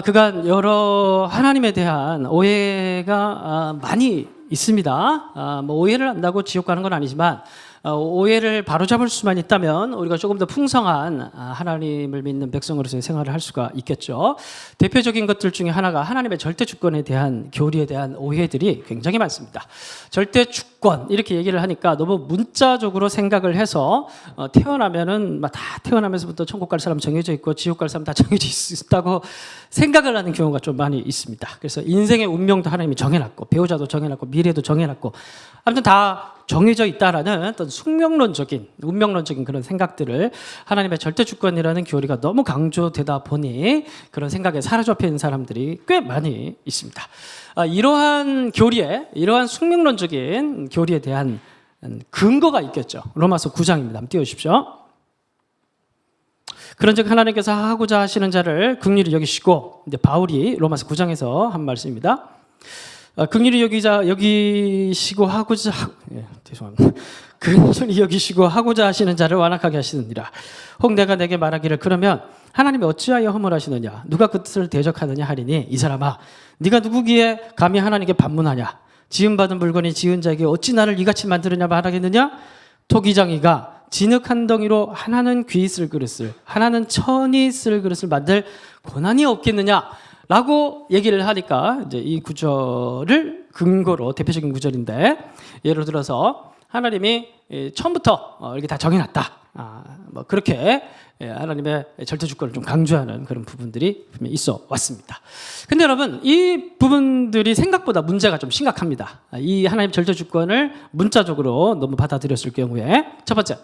그간 여러 하나님에 대한 오해가 많이 있습니다. 뭐 오해를 한다고 지옥 가는 건 아니지만 오해를 바로잡을 수만 있다면 우리가 조금 더 풍성한 하나님을 믿는 백성으로서의 생활을 할 수가 있겠죠. 대표적인 것들 중에 하나가 하나님의 절대 주권에 대한 교리에 대한 오해들이 굉장히 많습니다. 절대 주권 이렇게 얘기를 하니까 너무 문자적으로 생각을 해서 태어나면은 다 태어나면서부터 천국 갈 사람 정해져 있고 지옥 갈 사람 다 정해져 있다고 생각을 하는 경우가 좀 많이 있습니다. 그래서 인생의 운명도 하나님이 정해놨고 배우자도 정해놨고 미래도 정해놨고 아무튼 다 정해져 있다라는 어떤 숙명론적인 운명론적인 그런 생각들을 하나님의 절대 주권이라는 교리가 너무 강조되다 보니 그런 생각에 사로잡혀 있는 사람들이 꽤 많이 있습니다. 이러한 교리에 이러한 숙명론적인 교리에 대한 근거가 있겠죠. 로마서 9장입니다. 한번 띄워주십시오. 그런즉 하나님께서 하고자 하시는 자를 긍휼히 여기시고, 이제 바울이 로마서 9장에서 한 말씀입니다. 긍휼히 여기시고 하고자 죄송합니다. 긍휼히 여기시고 하고자 하시는 자를 완악하게 하시느니라. 혹 내가 내게 말하기를 그러면 하나님이 어찌하여 허물하시느냐 누가 그 뜻을 대적하느냐 하리니 이 사람아 네가 누구기에 감히 하나님께 반문하냐 지음받은 물건이 지은 자에게 어찌 나를 이같이 만드느냐 말하겠느냐 토기장이가 진흙 한 덩이로 하나는 귀 쓸 그릇을 하나는 천이 쓸 그릇을 만들 고난이 없겠느냐 라고 얘기를 하니까 이제 이 구절을 근거로 대표적인 구절인데 예를 들어서 하나님이 처음부터 이렇게 다 정해놨다. 뭐 그렇게 하나님의 절대 주권을 좀 강조하는 그런 부분들이 있어 왔습니다. 근데 여러분 이 부분들이 생각보다 문제가 좀 심각합니다. 이 하나님 절대 주권을 문자적으로 너무 받아들였을 경우에 첫 번째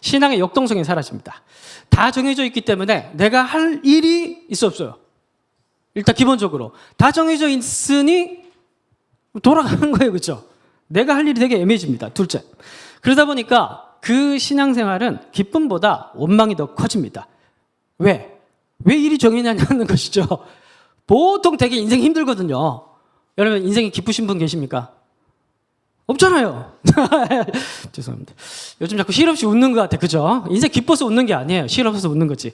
신앙의 역동성이 사라집니다. 다 정해져 있기 때문에 내가 할 일이 있어 없어요. 일단 기본적으로 다 정해져 있으니 돌아가는 거예요. 그렇죠? 내가 할 일이 되게 애매해집니다. 둘째. 그러다 보니까 그 신앙생활은 기쁨보다 원망이 더 커집니다. 왜? 왜 일이 정해냐는 것이죠. 보통 되게 인생이 힘들거든요. 여러분 인생이 기쁘신 분 계십니까? 없잖아요. 죄송합니다. 요즘 자꾸 실없이 웃는 것 같아. 그죠? 인생 기뻐서 웃는 게 아니에요. 실없어서 웃는 거지.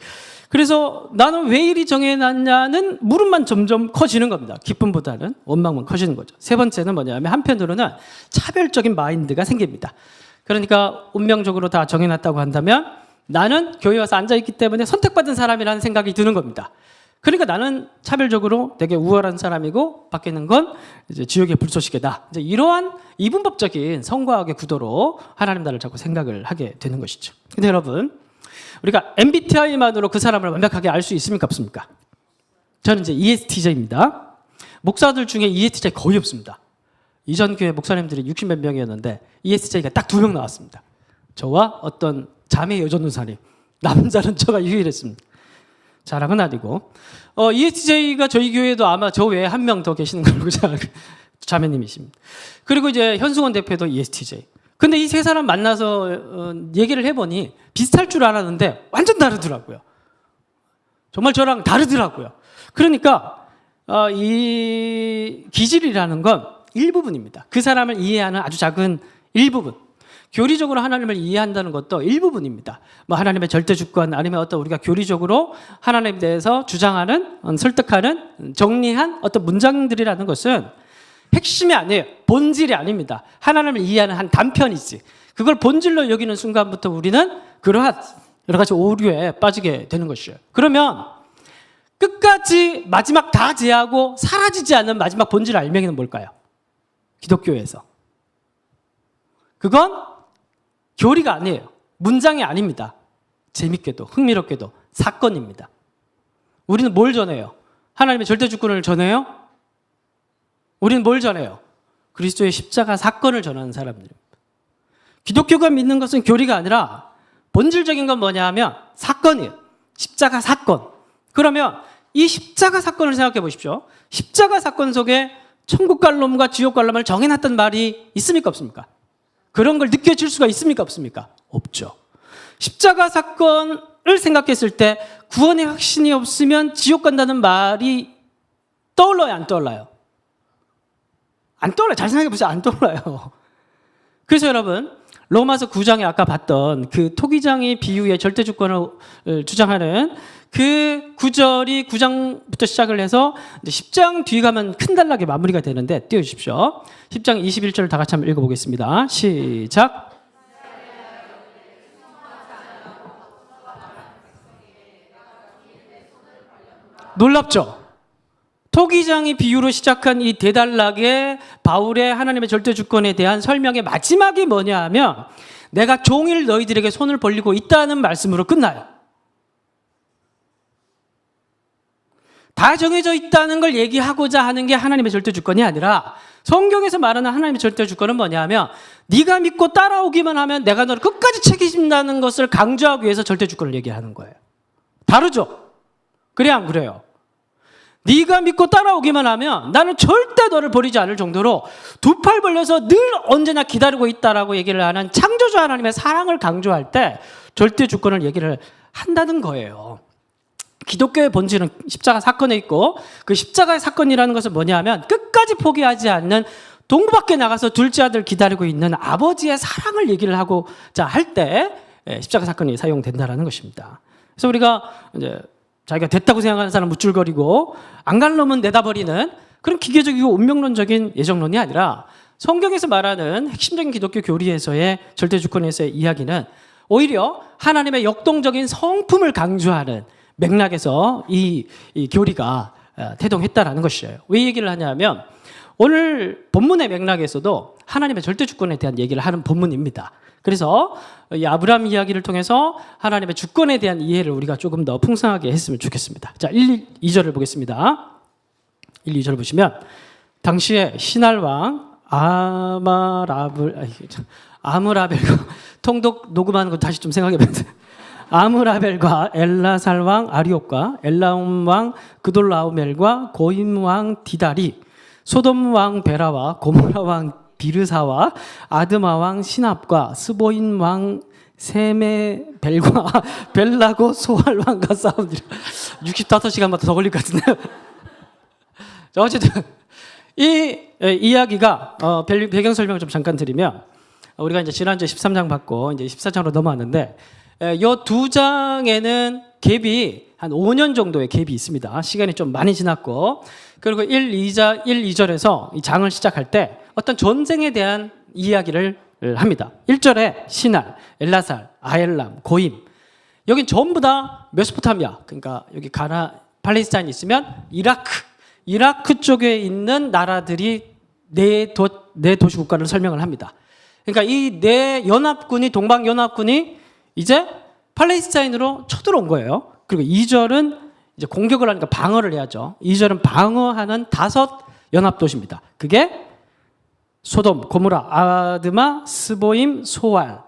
그래서 나는 왜 일이 정해놨냐는 물음만 점점 커지는 겁니다. 기쁨보다는 원망만 커지는 거죠. 세 번째는 뭐냐면 한편으로는 차별적인 마인드가 생깁니다. 그러니까 운명적으로 다 정해놨다고 한다면 나는 교회 와서 앉아있기 때문에 선택받은 사람이라는 생각이 드는 겁니다. 그러니까 나는 차별적으로 되게 우월한 사람이고 밖에 있는 건 이제 지옥의 불쏘시개다. 이제 이러한 이분법적인 성과학의 구도로 하나님 나라를 자꾸 생각을 하게 되는 것이죠. 근데 여러분 우리가 MBTI만으로 그 사람을 완벽하게 알 수 있습니까? 없습니까? 저는 이제 ESTJ입니다. 목사들 중에 ESTJ 거의 없습니다. 이전 교회 목사님들이 60몇 명이었는데 ESTJ가 딱 2명 나왔습니다. 저와 어떤 자매 여전도사님. 남자는 저가 유일했습니다. 자랑은 아니고 ESTJ가 저희 교회에도 아마 저 외에 한 명 더 계시는 걸로 자매님이십니다. 그리고 이제 현승원 대표도 ESTJ. 근데 이 세 사람 만나서 얘기를 해보니 비슷할 줄 알았는데 완전 다르더라고요. 정말 저랑 다르더라고요. 그러니까 이 기질이라는 건 일부분입니다. 그 사람을 이해하는 아주 작은 일부분. 교리적으로 하나님을 이해한다는 것도 일부분입니다. 뭐 하나님의 절대 주권 아니면 어떤 우리가 교리적으로 하나님에 대해서 주장하는 설득하는 정리한 어떤 문장들이라는 것은 핵심이 아니에요. 본질이 아닙니다. 하나님을 이해하는 한 단편이지. 그걸 본질로 여기는 순간부터 우리는 그러한 여러 가지 오류에 빠지게 되는 것이에요. 그러면 끝까지 마지막 다 제하고 사라지지 않는 마지막 본질 알맹이는 뭘까요? 기독교에서. 그건 교리가 아니에요. 문장이 아닙니다. 재밌게도 흥미롭게도 사건입니다. 우리는 뭘 전해요? 하나님의 절대 주권을 전해요? 우리는 뭘 전해요? 그리스도의 십자가 사건을 전하는 사람들입니다. 기독교가 믿는 것은 교리가 아니라 본질적인 건 뭐냐 하면 사건이에요. 십자가 사건. 그러면 이 십자가 사건을 생각해 보십시오. 십자가 사건 속에 천국 갈 놈과 지옥 갈 놈을 정해놨던 말이 있습니까? 없습니까? 그런 걸 느껴질 수가 있습니까? 없습니까? 없죠. 십자가 사건을 생각했을 때 구원의 확신이 없으면 지옥 간다는 말이 떠올라요? 안 떠올라요? 안 떠올라요. 잘 생각해 보세요. 안 떠올라요. 그래서 여러분 로마서 9장에 아까 봤던 그 토기장의 비유의 절대 주권을 주장하는 그 구절이 9장부터 시작을 해서 이제 10장 뒤 가면 큰 단락에 마무리가 되는데 띄워주십시오. 10장 21절을 다 같이 한번 읽어보겠습니다. 시작. 놀랍죠? 토기장의 비유로 시작한 이 대단락의 바울의 하나님의 절대 주권에 대한 설명의 마지막이 뭐냐 하면 내가 종일 너희들에게 손을 벌리고 있다는 말씀으로 끝나요. 다 정해져 있다는 걸 얘기하고자 하는 게 하나님의 절대 주권이 아니라 성경에서 말하는 하나님의 절대 주권은 뭐냐 하면 네가 믿고 따라오기만 하면 내가 너를 끝까지 책임진다는 것을 강조하기 위해서 절대 주권을 얘기하는 거예요. 다르죠? 그래 안 그래요? 네가 믿고 따라오기만 하면 나는 절대 너를 버리지 않을 정도로 두 팔 벌려서 늘 언제나 기다리고 있다라고 얘기를 하는 창조주 하나님의 사랑을 강조할 때 절대 주권을 얘기를 한다는 거예요. 기독교의 본질은 십자가 사건에 있고 그 십자가의 사건이라는 것은 뭐냐 하면 끝까지 포기하지 않는 동부밖에 나가서 둘째 아들 기다리고 있는 아버지의 사랑을 얘기를 하고자 할 때 십자가 사건이 사용된다는 것입니다. 그래서 우리가 이제 자기가 됐다고 생각하는 사람 무줄거리고 안 갈 놈은 내다버리는 그런 기계적이고 운명론적인 예정론이 아니라 성경에서 말하는 핵심적인 기독교 교리에서의 절대 주권에서의 이야기는 오히려 하나님의 역동적인 성품을 강조하는 맥락에서 이 교리가 태동했다라는 것이에요. 왜 얘기를 하냐면 오늘 본문의 맥락에서도 하나님의 절대 주권에 대한 얘기를 하는 본문입니다. 그래서 이 아브라함 이야기를 통해서 하나님의 주권에 대한 이해를 우리가 조금 더 풍성하게 했으면 좋겠습니다. 자, 1, 2절을 보겠습니다. 1, 2절 보시면 당시에 신할 왕 아므라벨과 통독 녹음하는 거 다시 좀 생각해봐야 돼요. 아므라벨과 엘라살 왕 아리옥과 엘라움 왕 그돌라오멜과 고임 왕 디달이 소돔 왕 베라와 고모라 왕 비르사와 아드마 왕 시납과 스보인 왕 세메벨과 벨라고 소알 왕과 싸우니라. 65시간마다 더 걸릴 것 같은데요. 자, 어쨌든 이 이야기가 배경 설명을 좀 잠깐 드리면 우리가 이제 지난주에 13장 받고 이제 14장으로 넘어왔는데 이 두 장에는 갭이 한 5년 정도의 갭이 있습니다. 시간이 좀 많이 지났고 그리고 1, 2절에서 이 장을 시작할 때 어떤 전쟁에 대한 이야기를 합니다. 1절에 시날, 엘라살, 아엘람, 고임 여긴 전부 다 메소포타미아 그러니까 여기 팔레스타인이 있으면 이라크 쪽에 있는 나라들이 네 도시 국가를 설명을 합니다. 그러니까 이 네 연합군이 동방연합군이 이제 팔레스타인으로 쳐들어온 거예요. 그리고 2절은 이제 공격을 하니까 방어를 해야죠. 2절은 방어하는 5 연합도시입니다. 그게 소돔, 고모라, 아드마, 스보임, 소알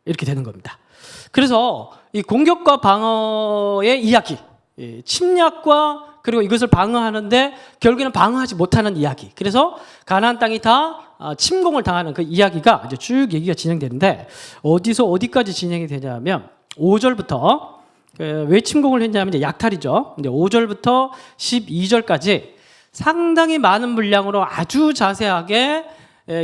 이렇게 되는 겁니다. 그래서 이 공격과 방어의 이야기, 침략과 그리고 이것을 방어하는데 결국에는 방어하지 못하는 이야기. 그래서 가나안 땅이 다 침공을 당하는 그 이야기가 이제 쭉 얘기가 진행되는데 어디서 어디까지 진행이 되냐면 5절부터 왜 침공을 했냐면 이제 약탈이죠. 이제 5절부터 12절까지 상당히 많은 분량으로 아주 자세하게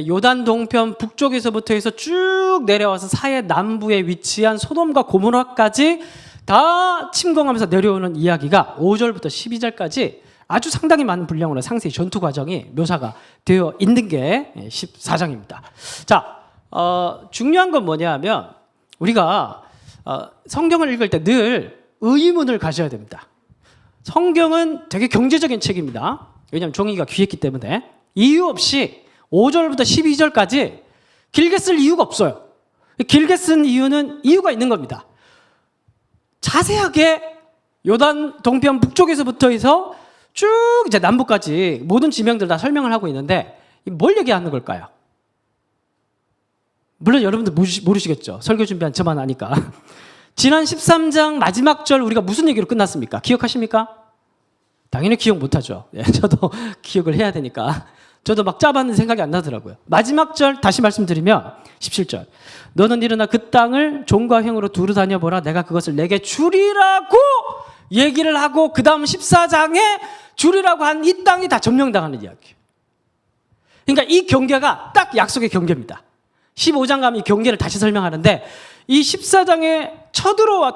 요단 동편 북쪽에서부터 해서 쭉 내려와서 사해 남부에 위치한 소돔과 고모라까지 다 침공하면서 내려오는 이야기가 5절부터 12절까지 아주 상당히 많은 분량으로 상세히 전투 과정이 묘사가 되어 있는 게 14장입니다. 자, 중요한 건 뭐냐 하면 우리가 성경을 읽을 때 늘 의문을 가져야 됩니다. 성경은 되게 경제적인 책입니다. 왜냐하면 종이가 귀했기 때문에 이유 없이 5절부터 12절까지 길게 쓸 이유가 없어요. 길게 쓴 이유는 이유가 있는 겁니다. 자세하게 요단 동편 북쪽에서부터 해서 쭉 이제 남부까지 모든 지명들 다 설명을 하고 있는데 뭘 얘기하는 걸까요? 물론 여러분들 모르시겠죠. 설교 준비한 저만 아니까. 지난 13장 마지막 절 우리가 무슨 얘기로 끝났습니까? 기억하십니까? 당연히 기억 못하죠. 저도 기억을 해야 되니까. 저도 막 짜봤는데 생각이 안 나더라고요. 마지막 절 다시 말씀드리면 17절. 너는 일어나 그 땅을 종과 횡으로 두루 다녀보라. 내가 그것을 내게 주리라고 얘기를 하고 그 다음 14장에 주리라고 한 이 땅이 다 점령당하는 이야기예요. 그러니까 이 경계가 딱 약속의 경계입니다. 15장 가면 이 경계를 다시 설명하는데 이 14장에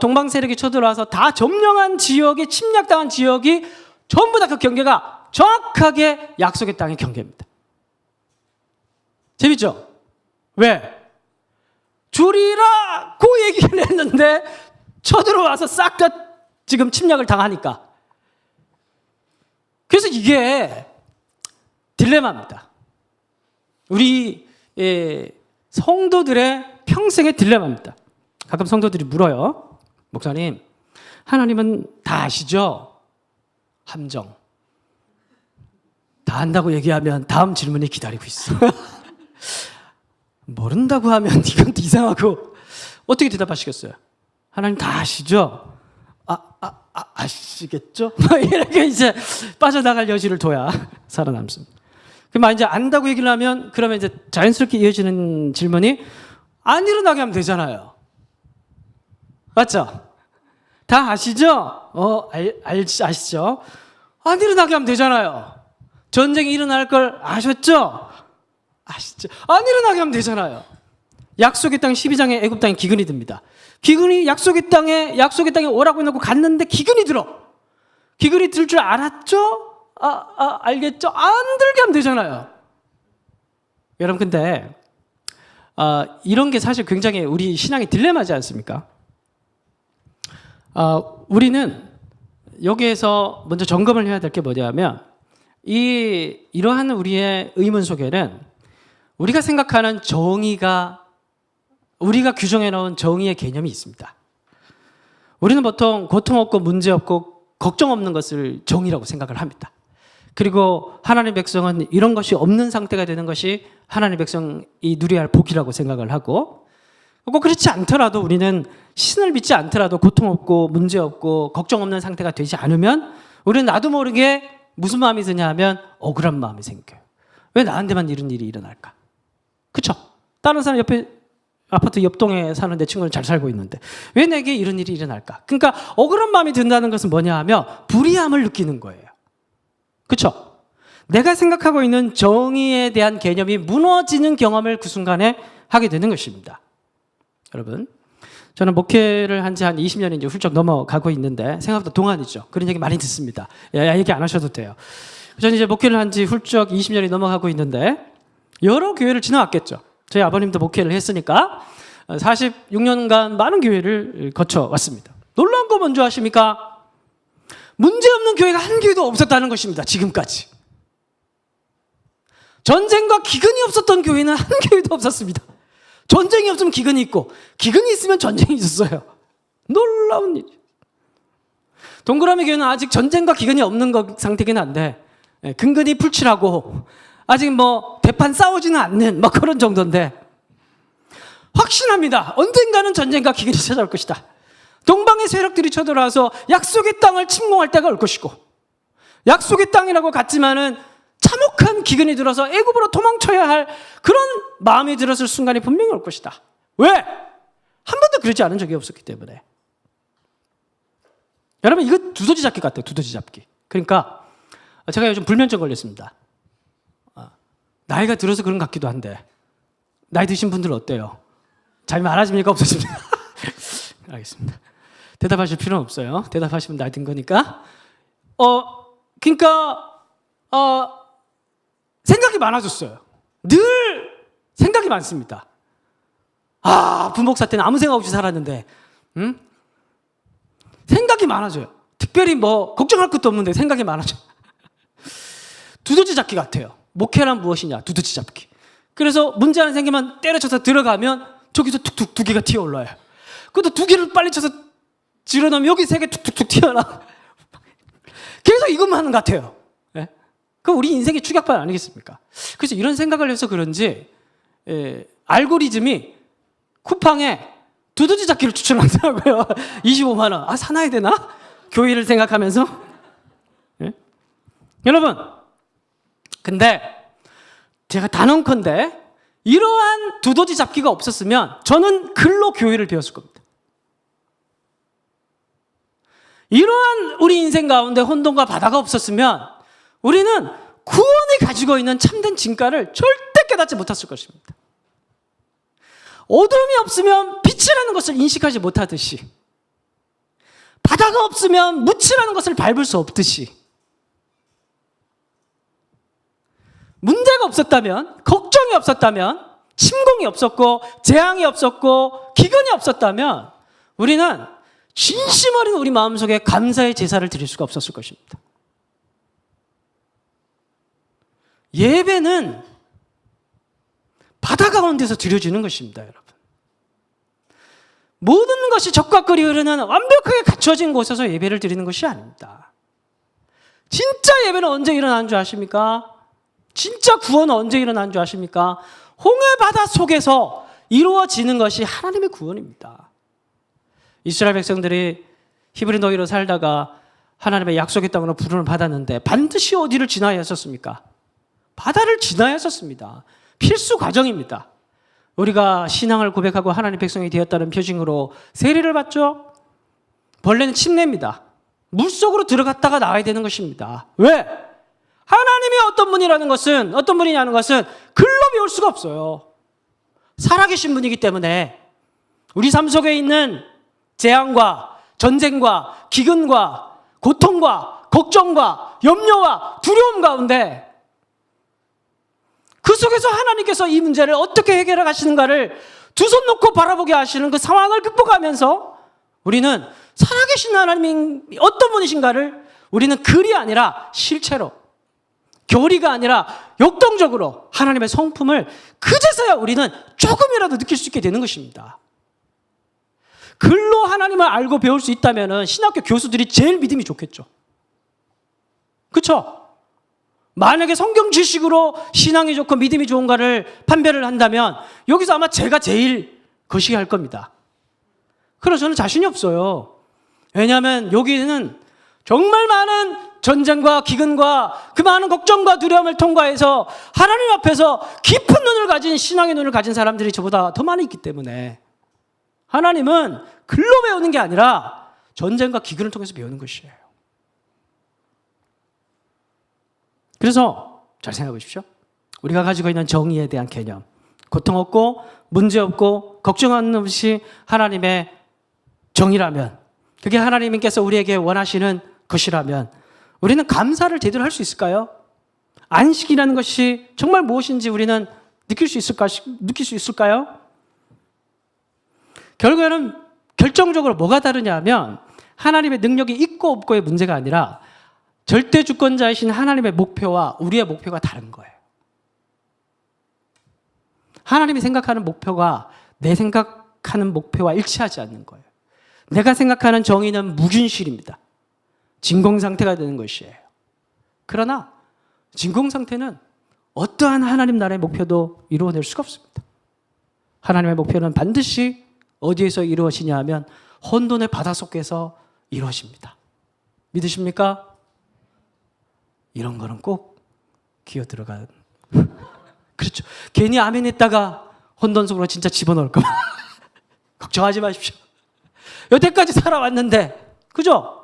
동방 세력이 쳐들어와서 다 점령한 지역에 침략당한 지역이 전부 다 그 경계가 정확하게 약속의 땅의 경계입니다. 재밌죠? 왜? 주리라고 얘기를 했는데 쳐들어와서 싹 다 지금 침략을 당하니까. 그래서 이게 딜레마입니다. 우리 성도들의 평생의 딜레마입니다. 가끔 성도들이 물어요. 목사님, 하나님은 다 아시죠? 함정. 다 안다고 얘기하면 다음 질문이 기다리고 있어. 모른다고 하면 이건 또 이상하고. 어떻게 대답하시겠어요? 하나님 다 아시죠? 아시겠죠? 이렇게 이제 빠져나갈 여지를 둬야 살아남습니다. 그럼 이제 안다고 얘기를 하면 그러면 이제 자연스럽게 이어지는 질문이 안 일어나게 하면 되잖아요. 맞죠? 다 아시죠? 아시죠? 안 일어나게 하면 되잖아요. 전쟁이 일어날 걸 아셨죠? 아시죠? 안 일어나게 하면 되잖아요. 약속의 땅 12장에 애굽 땅에 기근이 듭니다. 기근이 약속의 땅에 오라고 해놓고 갔는데 기근이 들어. 기근이 들 줄 알았죠? 알겠죠? 안 들게 하면 되잖아요. 여러분 근데 이런 게 사실 굉장히 우리 신앙의 딜레마지 않습니까? 우리는 여기에서 먼저 점검을 해야 될 게 뭐냐면 이러한 우리의 의문 속에는 우리가 생각하는 정의가 우리가 규정해 놓은 정의의 개념이 있습니다. 우리는 보통 고통 없고 문제 없고 걱정 없는 것을 정의라고 생각을 합니다. 그리고 하나님 백성은 이런 것이 없는 상태가 되는 것이 하나님 백성이 누려야 할 복이라고 생각을 하고, 꼭 그렇지 않더라도 우리는 신을 믿지 않더라도 고통 없고 문제 없고 걱정 없는 상태가 되지 않으면 우리는 나도 모르게 무슨 마음이 드냐 하면 억울한 마음이 생겨요. 왜 나한테만 이런 일이 일어날까? 그쵸? 다른 사람 옆에 아파트 옆동에 사는 내 친구는 잘 살고 있는데 왜 내게 이런 일이 일어날까? 그러니까 억울한 마음이 든다는 것은 뭐냐 하면 불이함을 느끼는 거예요. 그렇죠? 내가 생각하고 있는 정의에 대한 개념이 무너지는 경험을 그 순간에 하게 되는 것입니다. 여러분, 저는 목회를 한 지 한 20년이 이제 훌쩍 넘어가고 있는데 생각보다 동안이죠. 그런 얘기 많이 듣습니다. 얘기 안 하셔도 돼요. 저는 이제 목회를 한 지 훌쩍 20년이 넘어가고 있는데 여러 교회를 지나왔겠죠. 저희 아버님도 목회를 했으니까 46년간 많은 교회를 거쳐왔습니다. 놀라운 거 뭔지 아십니까? 문제없는 교회가 한 교회도 없었다는 것입니다. 지금까지. 전쟁과 기근이 없었던 교회는 한 교회도 없었습니다. 전쟁이 없으면 기근이 있고 기근이 있으면 전쟁이 있었어요. 놀라운 일이죠. 동그라미 교회는 아직 전쟁과 기근이 없는 상태긴 한데 근근히 풀칠하고 아직 대판 싸우지는 않는 그런 정도인데 확신합니다. 언젠가는 전쟁과 기근이 찾아올 것이다. 동방의 세력들이 쳐들어와서 약속의 땅을 침공할 때가 올 것이고 약속의 땅이라고 갔지만은 참혹한 기근이 들어서 애굽으로 도망쳐야 할 그런 마음이 들었을 순간이 분명히 올 것이다. 왜? 한 번도 그러지 않은 적이 없었기 때문에. 여러분 이거 두더지 잡기 같아요. 두더지 잡기. 그러니까 제가 요즘 불면증 걸렸습니다. 나이가 들어서 그런 것 같기도 한데 나이 드신 분들은 어때요? 잠이 많아집니까? 없어집니까? 알겠습니다. 대답하실 필요는 없어요. 대답하시면 나이 든 거니까. 그러니까 생각이 많아졌어요. 늘 생각이 많습니다. 부목사 때는 아무 생각 없이 살았는데 생각이 많아져요. 특별히 걱정할 것도 없는데 생각이 많아져. 두더지 잡기 같아요. 목회란 무엇이냐? 두더지 잡기. 그래서 문제 하나 생기면 때려쳐서 들어가면 저기서 툭툭 두 개가 튀어올라요. 그것도 두 개를 빨리 쳐서 질러넣으면 여기 세 개 툭툭툭 튀어나. 계속 이것만 하는 것 같아요. 네? 그 우리 인생의 축약반 아니겠습니까? 그래서 이런 생각을 해서 그런지 알고리즘이 쿠팡에 두더지 잡기를 추천하더라고요. 25만 원. 사놔야 되나? 교회를 생각하면서. 네? 여러분, 근데 제가 단언컨대 이러한 두더지 잡기가 없었으면 저는 글로 교회를 배웠을 겁니다. 이러한 우리 인생 가운데 혼돈과 바다가 없었으면 우리는 구원이 가지고 있는 참된 진가를 절대 깨닫지 못했을 것입니다. 어둠이 없으면 빛이라는 것을 인식하지 못하듯이, 바다가 없으면 묻히라는 것을 밟을 수 없듯이, 문제가 없었다면, 걱정이 없었다면, 침공이 없었고 재앙이 없었고 기근이 없었다면 우리는 진심 어린 우리 마음속에 감사의 제사를 드릴 수가 없었을 것입니다. 예배는 바다 가운데서 드려지는 것입니다, 여러분. 모든 것이 적과거리 흐르는 완벽하게 갖춰진 곳에서 예배를 드리는 것이 아닙니다. 진짜 예배는 언제 일어나는 줄 아십니까? 진짜 구원은 언제 일어나는 줄 아십니까? 홍해 바다 속에서 이루어지는 것이 하나님의 구원입니다. 이스라엘 백성들이 히브리 노예로 살다가 하나님의 약속의 땅으로 부름을 받았는데 반드시 어디를 지나야 했었습니까? 바다를 지나야 했었습니다. 필수 과정입니다. 우리가 신앙을 고백하고 하나님 백성이 되었다는 표징으로 세례를 받죠. 벌레는 침례입니다. 물속으로 들어갔다가 나와야 되는 것입니다. 왜? 하나님이 어떤 분이라는 것은, 어떤 분이냐는 것은 글로 배울 수가 없어요. 살아계신 분이기 때문에 우리 삶 속에 있는 재앙과 전쟁과 기근과 고통과 걱정과 염려와 두려움 가운데 그 속에서 하나님께서 이 문제를 어떻게 해결해 가시는가를 두 손 놓고 바라보게 하시는 그 상황을 극복하면서 우리는 살아계신 하나님이 어떤 분이신가를 우리는 글이 아니라 실체로, 교리가 아니라 역동적으로 하나님의 성품을 그제서야 우리는 조금이라도 느낄 수 있게 되는 것입니다. 글로 하나님을 알고 배울 수 있다면 신학교 교수들이 제일 믿음이 좋겠죠. 그렇죠? 만약에 성경 지식으로 신앙이 좋고 믿음이 좋은가를 판별을 한다면 여기서 아마 제가 제일 거시기할 겁니다. 그래서 저는 자신이 없어요. 왜냐하면 여기는 정말 많은 전쟁과 기근과 그 많은 걱정과 두려움을 통과해서 하나님 앞에서 깊은 눈을 가진, 신앙의 눈을 가진 사람들이 저보다 더 많이 있기 때문에 하나님은 글로 배우는 게 아니라 전쟁과 기근을 통해서 배우는 것이에요. 그래서 잘 생각해 보십시오. 우리가 가지고 있는 정의에 대한 개념, 고통 없고 문제 없고 걱정하는 없이 하나님의 정의라면, 그게 하나님께서 우리에게 원하시는 것이라면 우리는 감사를 제대로 할 수 있을까요? 안식이라는 것이 정말 무엇인지 우리는 느낄 수 있을까요? 결국에는 결정적으로 뭐가 다르냐면 하나님의 능력이 있고 없고의 문제가 아니라 절대 주권자이신 하나님의 목표와 우리의 목표가 다른 거예요. 하나님이 생각하는 목표가 내 생각하는 목표와 일치하지 않는 거예요. 내가 생각하는 정의는 무균실입니다. 진공상태가 되는 것이에요. 그러나 진공상태는 어떠한 하나님 나라의 목표도 이루어낼 수가 없습니다. 하나님의 목표는 반드시 어디에서 이루어지냐 하면 혼돈의 바다 속에서 이루어집니다. 믿으십니까? 이런 거는 꼭 기어 들어가는. 그렇죠. 괜히 아멘 했다가 혼돈 속으로 진짜 집어넣을까 봐. 걱정하지 마십시오. 여태까지 살아왔는데, 그죠?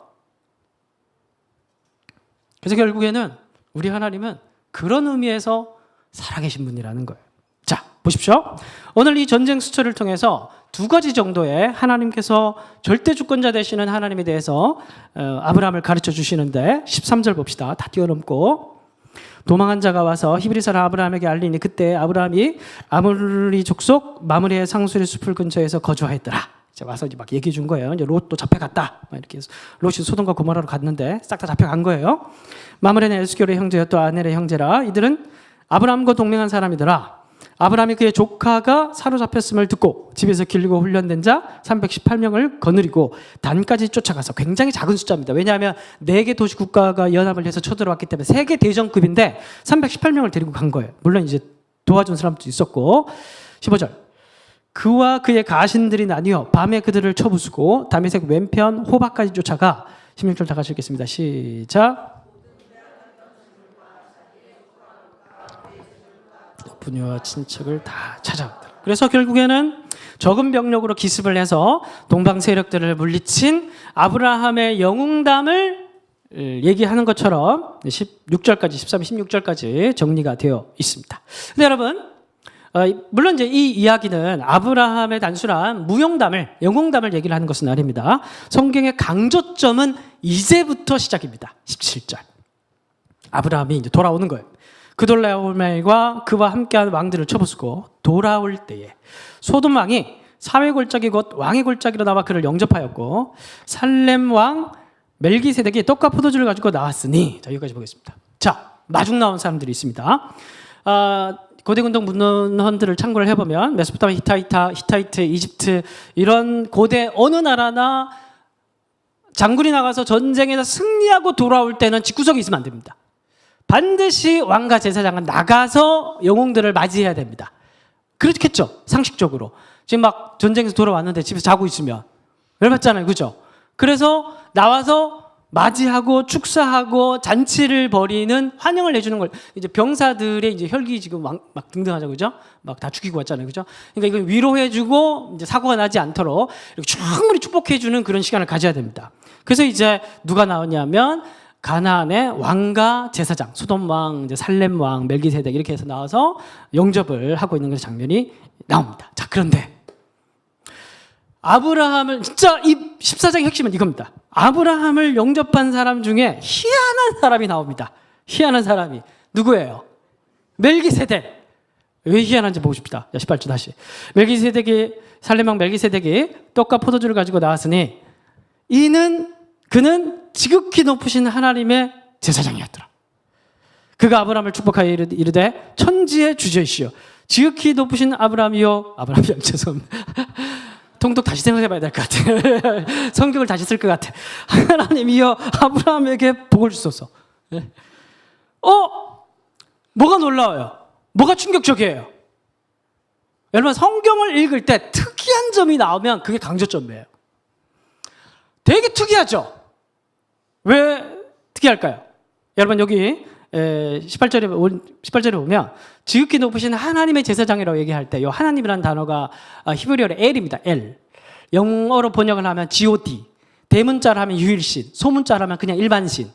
그래서 결국에는 우리 하나님은 그런 의미에서 살아계신 분이라는 거예요. 자, 보십시오. 오늘 이 전쟁 수초를 통해서 두 가지 정도의 하나님께서 절대 주권자 되시는 하나님에 대해서 아브라함을 가르쳐 주시는데 13절 봅시다. 다 뛰어넘고 도망한 자가 와서 히브리 사람 아브라함에게 알리니 그때 아브라함이 아모리 족속 마므리의 상수리 숲을 근처에서 거주하였더라. 이제 와서 이제 막 얘기해 준 거예요. 이제 롯도 잡혀갔다. 이렇게 해서 롯이 소돔과 고모라로 갔는데 싹 다 잡혀간 거예요. 마므리는 에스겔의 형제여 또 아넬의 형제라. 이들은 아브라함과 동맹한 사람이더라. 아브라함이 그의 조카가 사로잡혔음을 듣고 집에서 길고 훈련된 자 318명을 거느리고 단까지 쫓아가서, 굉장히 작은 숫자입니다. 왜냐하면 4개 도시 국가가 연합을 해서 쳐들어왔기 때문에 세계 대전급인데 318명을 데리고 간 거예요. 물론 이제 도와준 사람도 있었고. 15절. 그와 그의 가신들이 나뉘어 밤에 그들을 쳐부수고 다메섹 왼편 호바까지 쫓아가. 16절 다 같이 읽겠습니다. 시작. 부녀와 친척을 다 찾아왔다. 그래서 결국에는 적은 병력으로 기습을 해서 동방 세력들을 물리친 아브라함의 영웅담을 얘기하는 것처럼 16절까지, 13, 16절까지 정리가 되어 있습니다. 근데 여러분, 물론 이제 이 이야기는 아브라함의 단순한 무용담을, 영웅담을 얘기를 하는 것은 아닙니다. 성경의 강조점은 이제부터 시작입니다. 17절. 아브라함이 이제 돌아오는 거예요. 그돌라오멜과 그와 함께한 왕들을 쳐부수고 돌아올 때에 소돔 왕이 사회 골짜기 곧 왕의 골짜기로 나와 그를 영접하였고 살렘 왕 멜기세덱이 떡과 포도주를 가지고 나왔으니, 자, 여기까지 보겠습니다. 자, 마중 나온 사람들이 있습니다. 고대 군동 문헌들을 참고를 해보면 메소포타미아, 히타이트, 이집트 이런 고대 어느 나라나 장군이 나가서 전쟁에서 승리하고 돌아올 때는 집구석에 있으면 안 됩니다. 반드시 왕과 제사장은 나가서 영웅들을 맞이해야 됩니다. 그렇겠죠, 상식적으로. 지금 막 전쟁에서 돌아왔는데 집에서 자고 있으면 열받잖아요, 그죠? 그래서 나와서 맞이하고 축사하고 잔치를 벌이는, 환영을 해주는 걸, 이제 병사들의 이제 혈기 지금 막 등등하죠, 그죠? 막 다 죽이고 왔잖아요, 그죠? 그러니까 이걸 위로해주고 이제 사고가 나지 않도록 이렇게 충분히 축복해주는 그런 시간을 가져야 됩니다. 그래서 이제 누가 나오냐면 가나안의 왕과 제사장, 소돔 왕, 이제 살렘 왕, 멜기세덱 이렇게 해서 나와서 영접을 하고 있는 그런 장면이 나옵니다. 자, 그런데 아브라함을, 진짜 이 14장의 핵심은 이겁니다. 아브라함을 영접한 사람 중에 희한한 사람이 나옵니다. 희한한 사람이 누구예요? 멜기세덱. 왜 희한한지 보고 싶다. 18절 다시. 멜기세덱이, 살렘 왕 멜기세덱이 떡과 포도주를 가지고 나왔으니 그는 지극히 높으신 하나님의 제사장이었더라. 그가 아브라함을 축복하여 이르되 천지의 주제이시여 지극히 높으신 아브라함이요, 죄송합니다. 통독 다시 생각해봐야 될 것 같아. 성경을 다시 쓸 것 같아. 하나님이여 아브라함에게 복을 주소서. 뭐가 놀라워요? 뭐가 충격적이에요? 여러분, 성경을 읽을 때 특이한 점이 나오면 그게 강조점이에요. 되게 특이하죠? 왜 특이할까요? 여러분, 여기 18절에 보면 지극히 높으신 하나님의 제사장이라고 얘기할 때 이 하나님이라는 단어가 히브리어로 엘입니다. 엘. 영어로 번역을 하면 God, 대문자로 하면 유일신, 소문자로 하면 그냥 일반신.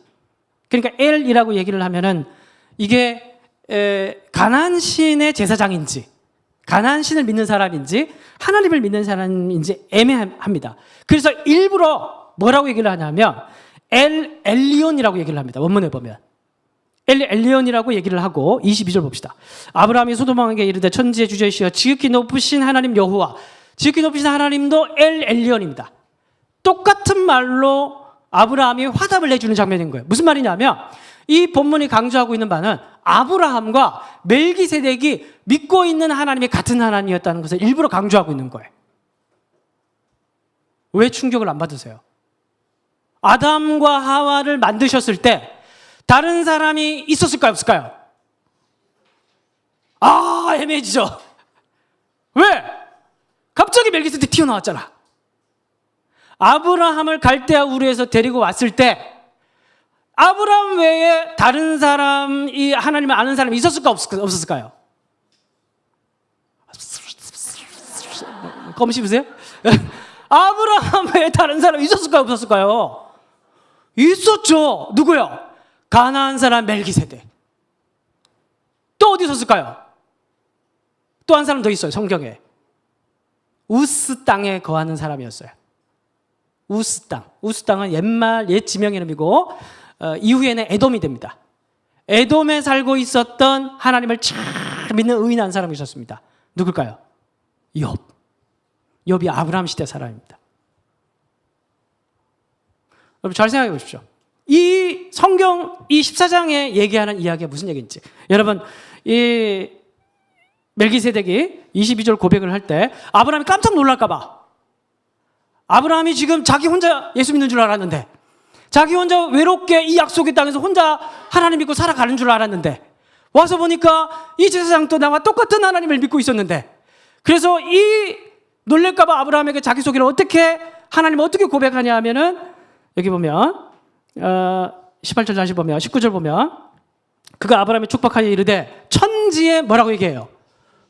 그러니까 엘이라고 얘기를 하면은 이게 가나안신의 제사장인지, 가나안신을 믿는 사람인지, 하나님을 믿는 사람인지 애매합니다. 그래서 일부러 뭐라고 얘기를 하냐면 엘리온이라고 얘기를 합니다. 원문에 보면 엘리온이라고 얘기를 하고 22절 봅시다. 아브라함이 소돔 왕에게 이르되 천지의 주제이시여 지극히 높으신 하나님 여호와, 지극히 높으신 하나님도 엘리온입니다. 똑같은 말로 아브라함이 화답을 해주는 장면인 거예요. 무슨 말이냐면 이 본문이 강조하고 있는 바는 아브라함과 멜기세덱이 믿고 있는 하나님이 같은 하나님이었다는 것을 일부러 강조하고 있는 거예요. 왜 충격을 안 받으세요? 아담과 하와를 만드셨을 때 다른 사람이 있었을까요, 없을까요? 애매해지죠? 왜? 갑자기 멜기세덱 튀어나왔잖아. 아브라함을 갈대아 우르에서 데리고 왔을 때 아브라함 외에 다른 사람이, 하나님을 아는 사람이 있었을까, 없었을까요? 껌 씹으세요? 아브라함 외에 다른 사람이 있었을까요, 없었을까요? 있었죠. 누구요? 가나안 사람 멜기세덱. 또 어디 있었을까요? 또 한 사람 더 있어요, 성경에. 우스 땅에 거하는 사람이었어요. 우스 땅. 우스 땅은 옛 지명 이름이고 이후에는 에돔이 됩니다. 에돔에 살고 있었던 하나님을 잘 믿는 의인한 사람이 있었습니다. 누굴까요? 욥. 욥이 아브라함 시대 사람입니다. 여러분 잘 생각해 보십시오. 이 성경 이 14장에 얘기하는 이야기가 무슨 얘기인지. 여러분, 이 멜기세덱이 22절 고백을 할 때 아브라함이 깜짝 놀랄까 봐. 아브라함이 지금 자기 혼자 예수 믿는 줄 알았는데, 자기 혼자 외롭게 이 약속의 땅에서 혼자 하나님 믿고 살아가는 줄 알았는데, 와서 보니까 이 제사장도 나와 똑같은 하나님을 믿고 있었는데, 그래서 이 놀랄까 봐 아브라함에게 자기소개를 어떻게, 하나님을 어떻게 고백하냐 하면은 여기 보면 18절 다시 보면 19절 보면 그가 아브라함이 축복하여 이르되 천지에 뭐라고 얘기해요?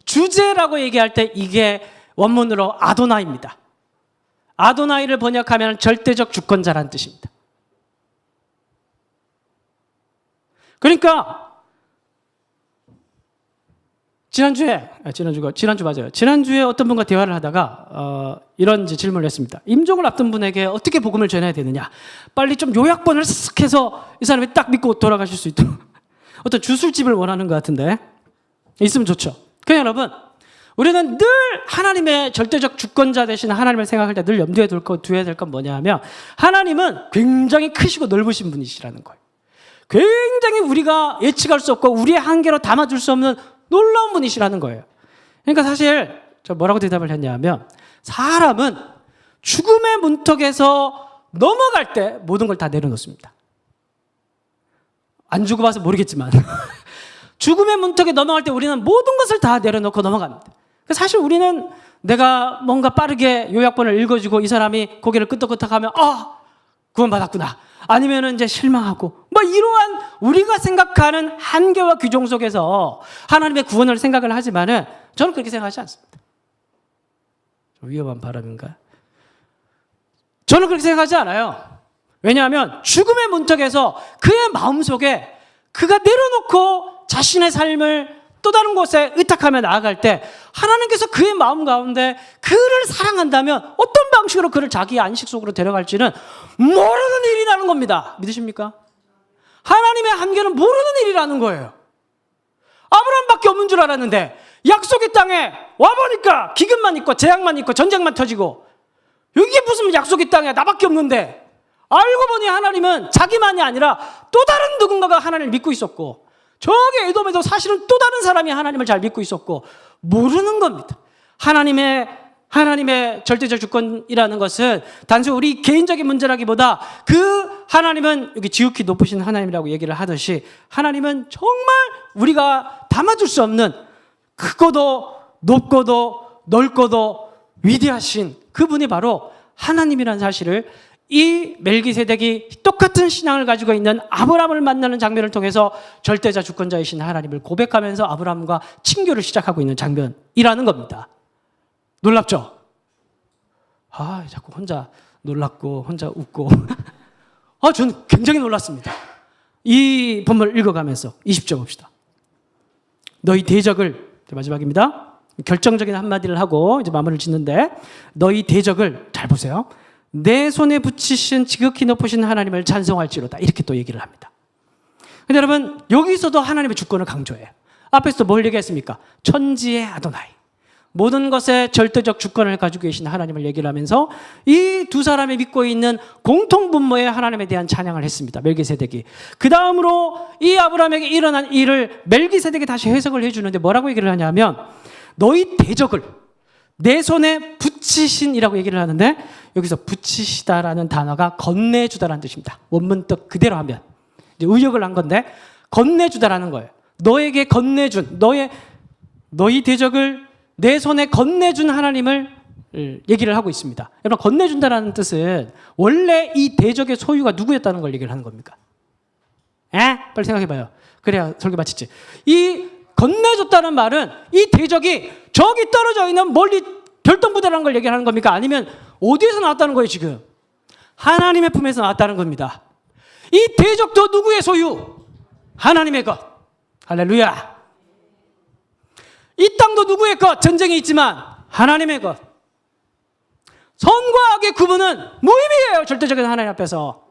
주제라고 얘기할 때 이게 원문으로 아도나이입니다. 아도나이를 번역하면 절대적 주권자라는 뜻입니다. 그러니까 지난주 맞아요. 지난주에 어떤 분과 대화를 하다가 이런 이제 질문을 했습니다. 임종을 앞둔 분에게 어떻게 복음을 전해야 되느냐? 빨리 좀 요약본을 쓱 해서 이 사람이 딱 믿고 돌아가실 수 있도록 어떤 주술집을 원하는 것 같은데 있으면 좋죠. 그러니까 여러분, 우리는 늘 하나님의 절대적 주권자 되신 하나님을 생각할 때 늘 염두에 두어야 될 건 뭐냐 하면 하나님은 굉장히 크시고 넓으신 분이시라는 거예요. 굉장히 우리가 예측할 수 없고 우리의 한계로 담아줄 수 없는 놀라운 분이시라는 거예요. 그러니까 사실 저 뭐라고 대답을 했냐면 사람은 죽음의 문턱에서 넘어갈 때 모든 걸 다 내려놓습니다. 안 죽어봐서 모르겠지만 죽음의 문턱에 넘어갈 때 우리는 모든 것을 다 내려놓고 넘어갑니다. 사실 우리는 내가 뭔가 빠르게 요약본을 읽어주고 이 사람이 고개를 끄덕끄덕하면 구원받았구나. 아니면 이제 실망하고 뭐 이러한 우리가 생각하는 한계와 규정 속에서 하나님의 구원을 생각을 하지만은 저는 그렇게 생각하지 않습니다. 좀 위험한 발언인가요? 저는 그렇게 생각하지 않아요. 왜냐하면 죽음의 문턱에서 그의 마음속에 그가 내려놓고 자신의 삶을 또 다른 곳에 의탁하며 나아갈 때 하나님께서 그의 마음 가운데 그를 사랑한다면 어떤 방식으로 그를 자기의 안식 속으로 데려갈지는 모르는 일이라는 겁니다. 믿으십니까? 하나님의 한계는 모르는 일이라는 거예요. 아브라함밖에 없는 줄 알았는데 약속의 땅에 와보니까 기근만 있고 재앙만 있고 전쟁만 터지고 여기에 무슨 약속의 땅이야, 나밖에 없는데. 알고 보니 하나님은 자기만이 아니라 또 다른 누군가가 하나님을 믿고 있었고 저기 에돔에도 사실은 또 다른 사람이 하나님을 잘 믿고 있었고 모르는 겁니다. 하나님의 절대적 주권이라는 것은 단순히 우리 개인적인 문제라기보다 그 하나님은 여기 지극히 높으신 하나님이라고 얘기를 하듯이 하나님은 정말 우리가 담아줄 수 없는 크고도 높고도 넓고도 위대하신 그분이 바로 하나님이라는 사실을 이 멜기세덱이 똑같은 신앙을 가지고 있는 아브라함을 만나는 장면을 통해서 절대자 주권자이신 하나님을 고백하면서 아브라함과 친교를 시작하고 있는 장면이라는 겁니다. 놀랍죠? 자꾸 혼자 놀랍고 혼자 웃고 저는 굉장히 놀랐습니다. 이 본문을 읽어가면서 20절 봅시다. 너희 대적을, 마지막입니다. 결정적인 한마디를 하고 이제 마무리를 짓는데 너희 대적을 잘 보세요. 내 손에 붙이신 지극히 높으신 하나님을 찬송할지로다. 이렇게 또 얘기를 합니다. 근데 여러분 여기서도 하나님의 주권을 강조해요. 앞에서도 뭘 얘기했습니까? 천지의 아도나이. 모든 것에 절대적 주권을 가지고 계신 하나님을 얘기를 하면서 이 두 사람이 믿고 있는 공통분모의 하나님에 대한 찬양을 했습니다. 멜기세덱이. 그 다음으로 이 아브라함에게 일어난 일을 멜기세덱이 다시 해석을 해주는데 뭐라고 얘기를 하냐면 너희 대적을 내 손에 붙이신이라고 얘기를 하는데 여기서 붙이시다라는 단어가 건네주다라는 뜻입니다. 원문 뜻 그대로 하면 이제 의역을 한 건데 건네주다라는 거예요. 너에게 건네준 너희 대적을 내 손에 건네준 하나님을 얘기를 하고 있습니다. 여러분 건네준다라는 뜻은 원래 이 대적의 소유가 누구였다는 걸 얘기를 하는 겁니까? 빨리 생각해봐요. 그래야 설교 마치지. 이 건네줬다는 말은 이 대적이 저기 떨어져 있는 멀리 별똥부대라는 걸 얘기하는 겁니까? 아니면 어디에서 나왔다는 거예요 지금? 하나님의 품에서 나왔다는 겁니다. 이 대적도 누구의 소유? 하나님의 것. 할렐루야. 이 땅도 누구의 것? 전쟁이 있지만 하나님의 것. 선과 악의 구분은 무의미해요. 절대적인 하나님 앞에서.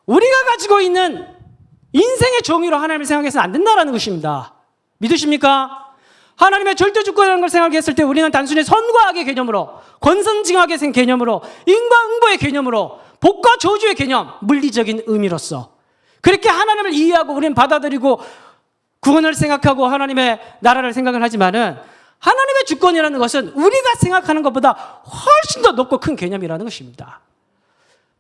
우리가 가지고 있는 인생의 정의로 하나님을 생각해서는 안 된다는 것입니다. 믿으십니까? 하나님의 절대 주권이라는 걸 생각했을 때 우리는 단순히 선과 악의 개념으로, 권선징악의 개념으로, 인과응보의 개념으로, 복과 저주의 개념, 물리적인 의미로서 그렇게 하나님을 이해하고 우리는 받아들이고 구원을 생각하고 하나님의 나라를 생각을 하지만은 하나님의 주권이라는 것은 우리가 생각하는 것보다 훨씬 더 높고 큰 개념이라는 것입니다.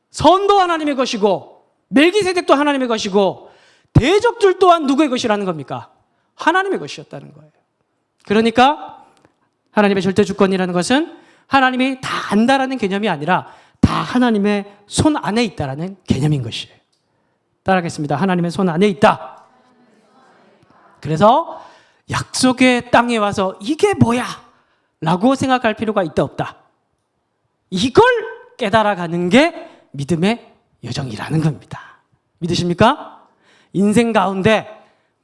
선도 하나님의 것이고 멜기세덱도 하나님의 것이고 대적들 또한 누구의 것이라는 겁니까? 하나님의 것이었다는 거예요. 그러니까 하나님의 절대 주권이라는 것은 하나님이 다 안다라는 개념이 아니라 다 하나님의 손 안에 있다라는 개념인 것이에요. 따라하겠습니다. 하나님의 손 안에 있다. 그래서 약속의 땅에 와서 이게 뭐야? 라고 생각할 필요가 있다 없다. 이걸 깨달아가는 게 믿음의 여정이라는 겁니다. 믿으십니까? 인생 가운데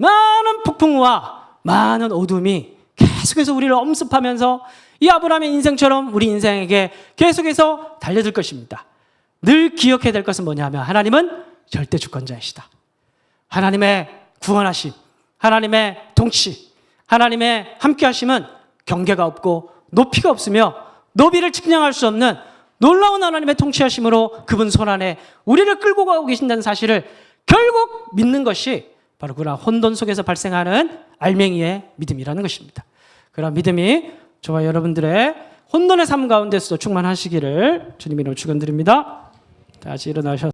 많은 폭풍우와 많은 어둠이 계속해서 우리를 엄습하면서 이 아브라함의 인생처럼 우리 인생에게 계속해서 달려들 것입니다. 늘 기억해야 될 것은 뭐냐면 하나님은 절대 주권자이시다. 하나님의 구원하심, 하나님의 통치, 하나님의 함께하심은 경계가 없고 높이가 없으며 너비를 측량할 수 없는 놀라운 하나님의 통치하심으로 그분 손 안에 우리를 끌고 가고 계신다는 사실을 결국 믿는 것이 바로 그런 혼돈 속에서 발생하는 알맹이의 믿음이라는 것입니다. 그런 믿음이 저와 여러분들의 혼돈의 삶 가운데서도 충만하시기를 주님 이름으로 축원드립니다. 다시 일어나셔서